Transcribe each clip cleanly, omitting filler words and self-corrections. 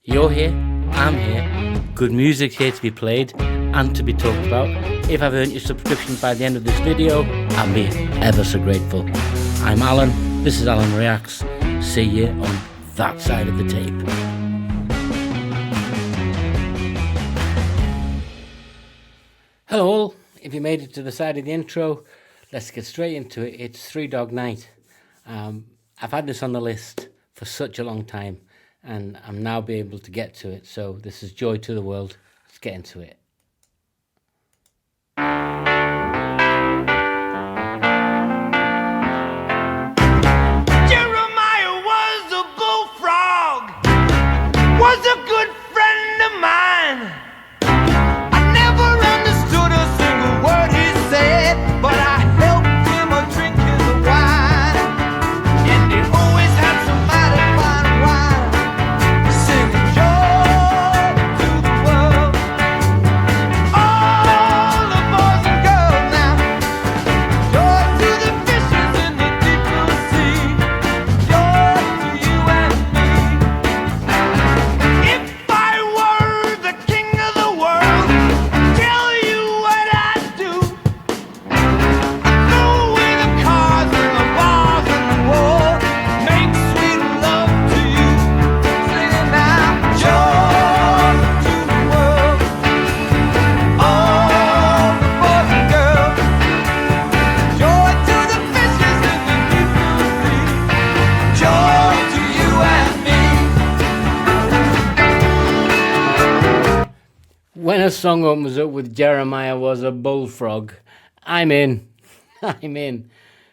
You're here, I'm here, good music's here to be played and to be talked about. If I've earned your subscription by the end of this video, I'll be ever so grateful. I'm Alan, this is Alan Reacts. See you on that side of the tape. Hello all, if you made it to the side of the intro, let's get straight into it. It's Three Dog Night. I've had this on the list for such a long time, and I'm now be able to get to it. So this is Joy to the World. Let's get into it. Jeremiah was a bullfrog, was a good friend of mine. I never understood a single word he said, but I helped him drink his wine. And he always had some mighty fine wine, singing joy to the world. All the boys and girls now, joy to the fishes in the deep blue sea, joy to you and me. If I were the king of the world, tell you what I'd do. I'd throw away the cars and the bars and the war, make sweet love to you, singing now, joy to the world. All the boys and girls, joy to the fishes in the deep blue sea, joy to you and me. When a song opens up with Jeremiah was a bullfrog, I'm in. I'm in.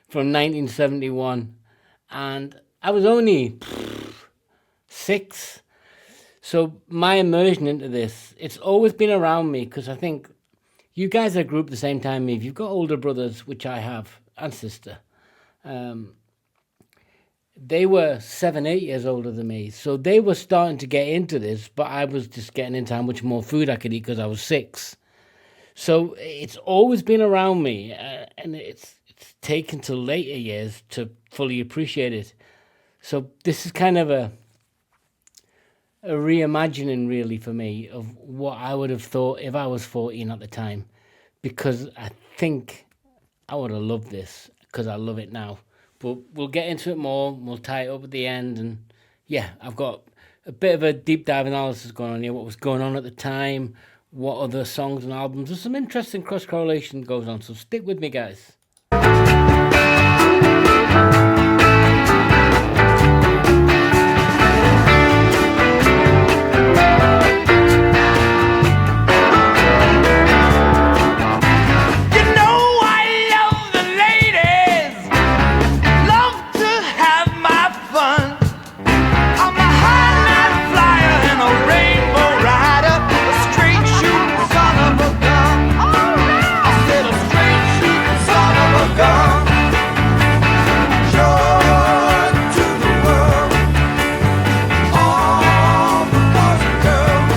From 1971. And I was only 6. So my immersion into this, it's always been around me, because I think you guys are grouped the same time me. If you've got older brothers, which I have, and sister, they were 7, 8 years older than me. So they were starting to get into this, but I was just getting into how much more food I could eat because I was 6. So it's always been around me, and it's taken to later years to fully appreciate it. So this is kind of a reimagining, really, for me, of what I would have thought if I was 14 at the time, because I think I would have loved this, because I love it now. But we'll get into it more, we'll tie it up at the end, and yeah, I've got a bit of a deep dive analysis going on here, what was going on at the time, what other songs and albums. There's some interesting cross-correlation goes on, so stick with me, guys. You know I love the ladies, love to have my fun. I'm a high night flyer and a rainbow rider, a straight shooting son of a gun. I said a straight shooting son of a gun. Joy to the world, all the boys and girls.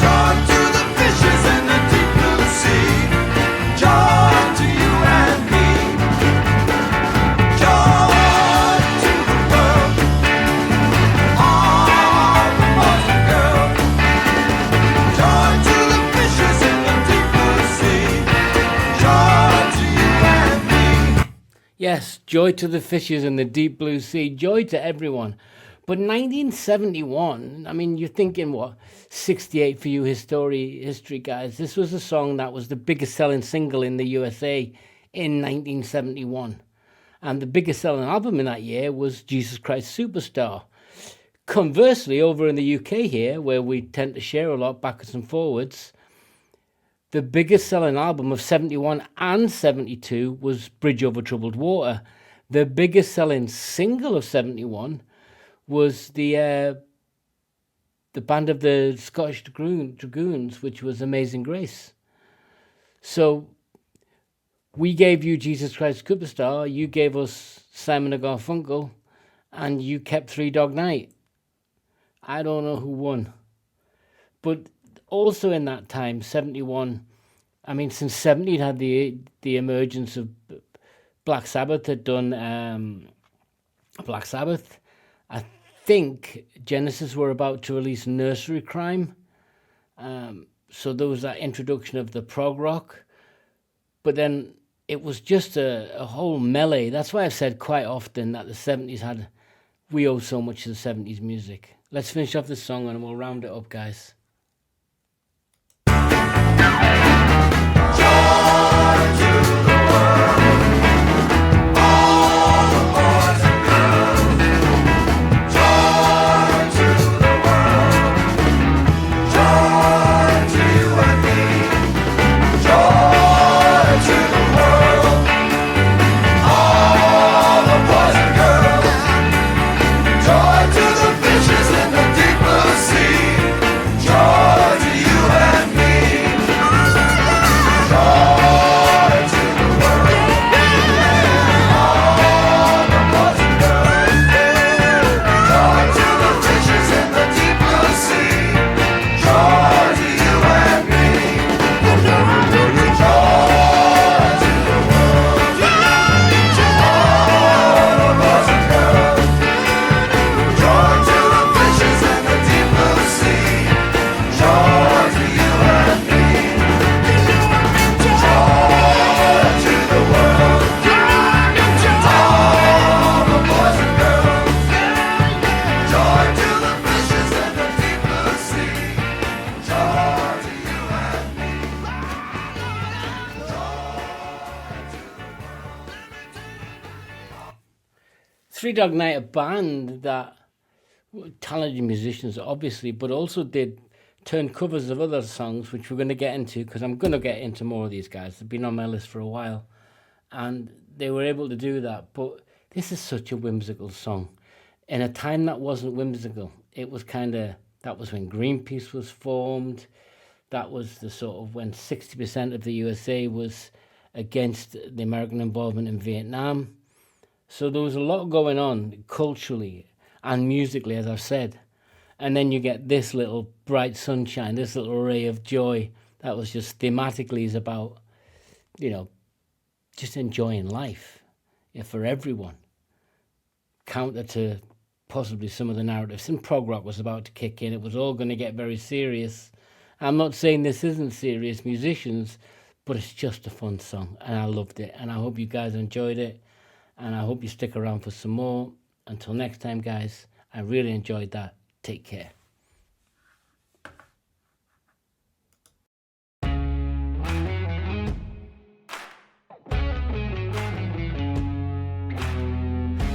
Joy to the fishes in the deep blue sea. Joy to you and me. Joy to the world, all the boys and girls. Joy to the fishes in the deep blue sea. Joy to you and me. Yes, joy to the fishes in the deep blue sea, joy to everyone. But 1971, I mean, you're thinking, what, 68 for you history guys. This was a song that was the biggest selling single in the USA in 1971. And the biggest selling album in that year was Jesus Christ Superstar. Conversely, over in the UK here, where we tend to share a lot backwards and forwards, the biggest selling album of 71 and 72 was Bridge Over Troubled Water. The biggest selling single of 71 was the band of the Scottish Dragoons, which was Amazing Grace. So we gave you Jesus Christ Superstar, you gave us Simon & Garfunkel, and you kept Three Dog Night. I don't know who won. But also in that time, 71, I mean, since 70 it had the emergence of Black Sabbath had done Black Sabbath. I think Genesis were about to release Nursery Crime. So there was that introduction of the prog rock. But then it was just a whole melee. That's why I've said quite often that the 70s had... We owe so much to the 70s music. Let's finish off this song and we'll round it up, guys. Three Dog Night, a band that were talented musicians, obviously, but also did turn covers of other songs, which we're going to get into, because I'm going to get into more of these guys. They've been on my list for a while, and they were able to do that. But this is such a whimsical song. In a time that wasn't whimsical, it was kind of, that was when Greenpeace was formed. That was the sort of when 60% of the USA was against the American involvement in Vietnam. So there was a lot going on culturally and musically, as I've said. And then you get this little bright sunshine, this little ray of joy that was just thematically is about, you know, just enjoying life, for everyone. Counter to possibly some of the narratives. And prog rock was about to kick in. It was all going to get very serious. I'm not saying this isn't serious musicians, but it's just a fun song. And I loved it. And I hope you guys enjoyed it. And I hope you stick around for some more. Until next time, guys, I really enjoyed that. Take care.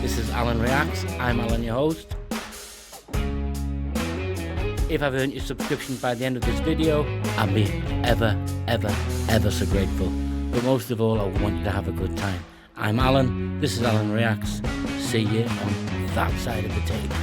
This is Alan Reacts. I'm Alan, your host. If I've earned your subscription by the end of this video, I'll be ever so grateful. But most of all, I want you to have a good time. I'm Alan, this is Alan Reacts. See you on that side of the table.